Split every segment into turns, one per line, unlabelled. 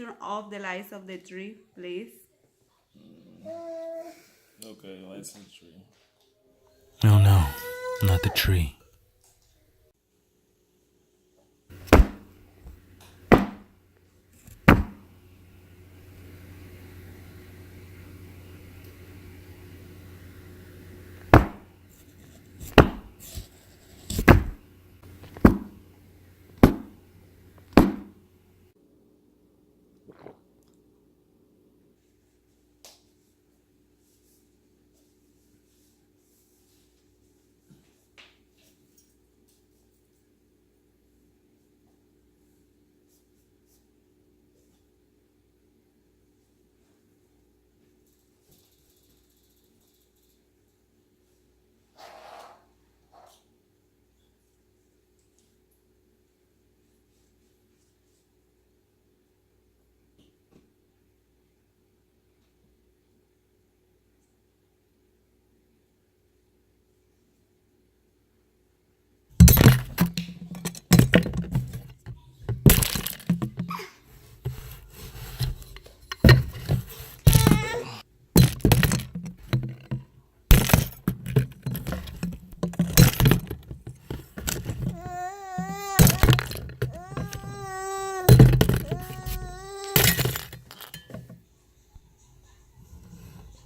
turn off the lights of the tree, please?
Okay, lights in the tree.
Oh no, not the tree.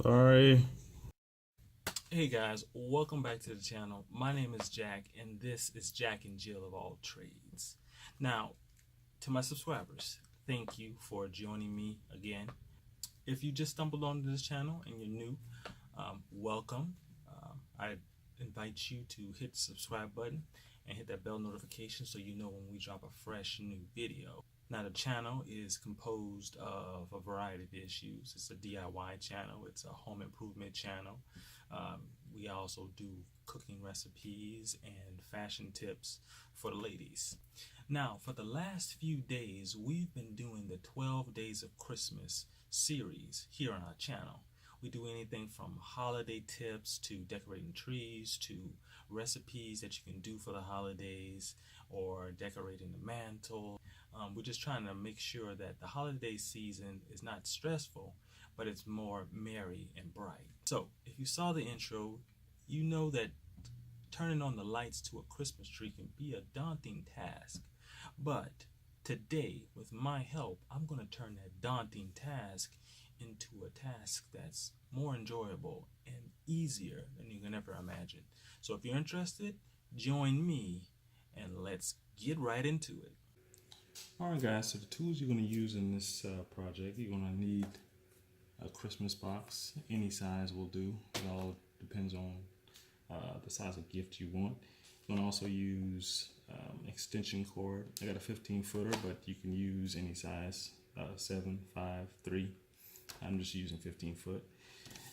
Sorry.
Hey guys, welcome back to the channel. My name is Jack, and this is Jack and Jill of All Trades. Now, to my subscribers, thank you for joining me again. If you just stumbled onto this channel and you're new, welcome. I invite you to hit the subscribe button and hit that bell notification so you know when we drop a fresh new video. Now, the channel is composed of a variety of issues. It's a DIY channel. It's a home improvement channel. We also do cooking recipes and fashion tips for the ladies. Now, for the last few days, we've been doing the 12 Days of Christmas series here on our channel. We do anything from holiday tips to decorating trees to recipes that you can do for the holidays or decorating the mantle. We're just trying to make sure that the holiday season is not stressful, but it's more merry and bright. So if you saw the intro, you know that turning on the lights to a Christmas tree can be a daunting task. But today, with my help, I'm going to turn that daunting task into a task that's more enjoyable and easier than you can ever imagine. So if you're interested, join me and let's get right into it.
Alright guys, so the tools you're going to use in this project, you're going to need a Christmas box. Any size will do. It all depends on the size of gift you want. You can also use extension cord. I got a 15-footer, but you can use any size, 7, 5, 3. I'm just using 15 foot.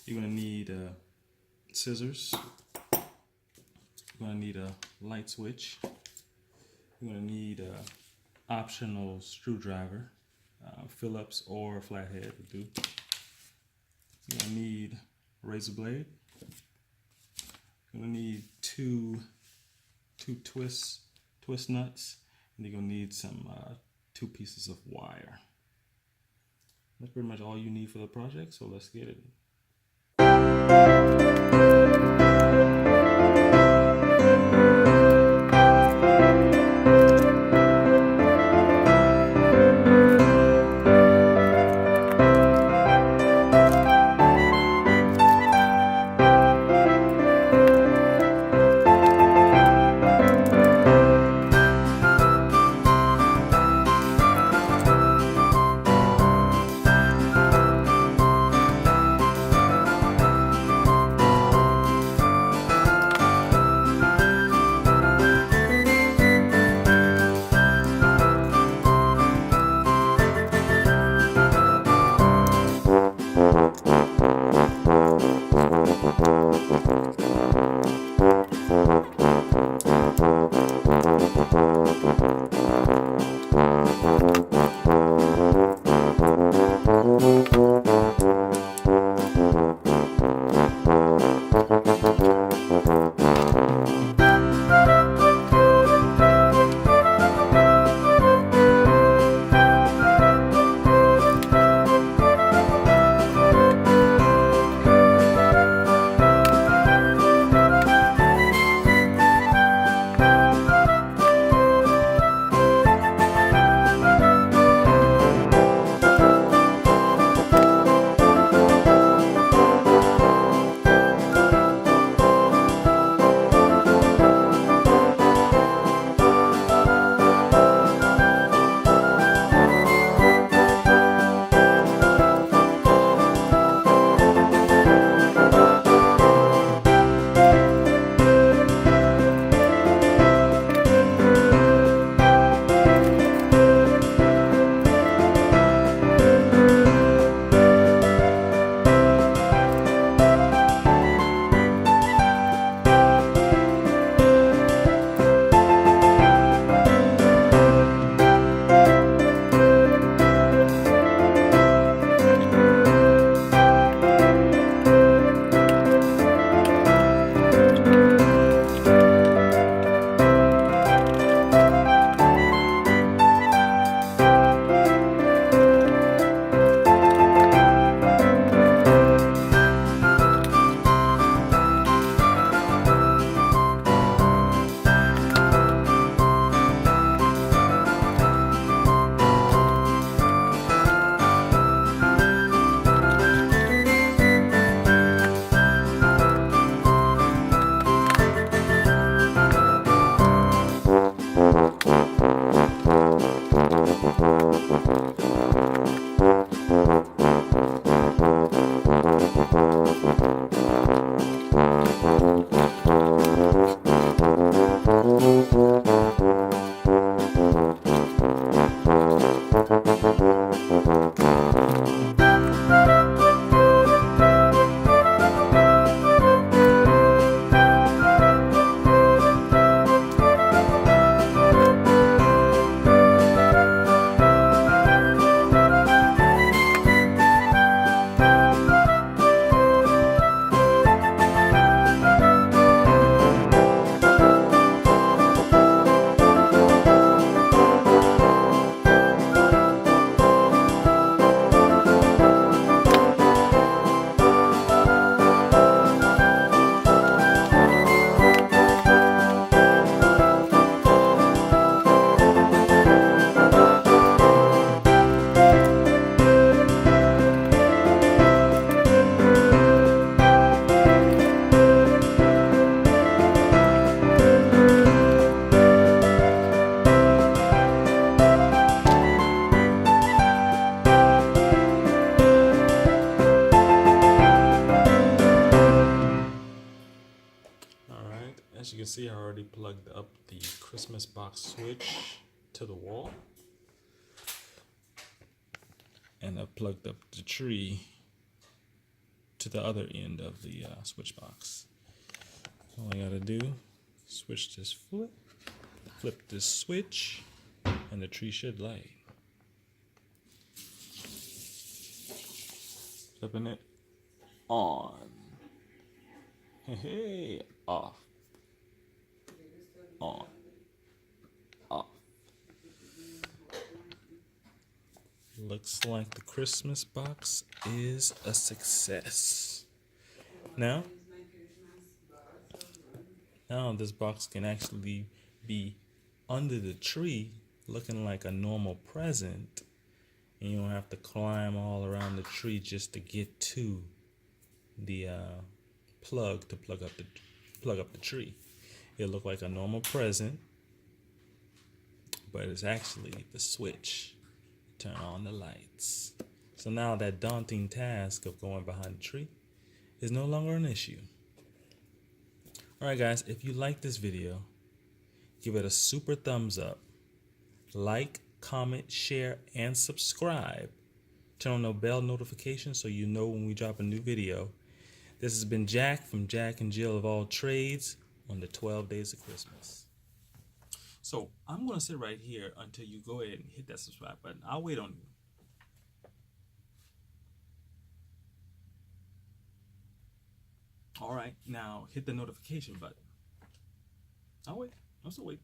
You're going to need scissors. You're going to need a light switch. You're going to need an optional screwdriver, Phillips or flathead will do. You're going to need a razor blade. You're going to need two twist nuts, and you're going to need some 2 pieces of wire. That's pretty much all you need for the project, so let's get it. As you can see, I already plugged up the Christmas box switch to the wall. And I plugged up the tree to the other end of the switch box. All I gotta do, switch this flip this switch, and the tree should light. Flipping it on. Hey, off. On. Off. Looks like the Christmas box is a success. Now this box can actually be under the tree looking like a normal present, and you don't have to climb all around the tree just to get to the plug to plug up the tree. It'll look like a normal present, but it's actually the switch to turn on the lights. So now that daunting task of going behind the tree is no longer an issue. Alright guys, if you like this video, give it a super thumbs up. Like, comment, share, and subscribe. Turn on the bell notification so you know when we drop a new video. This has been Jack from Jack and Jill of All Trades on the 12 Days of Christmas.
So I'm going to sit right here until you go ahead and hit that subscribe button. I'll wait on you. All right, now hit the notification button. I'll wait. I'm still waiting.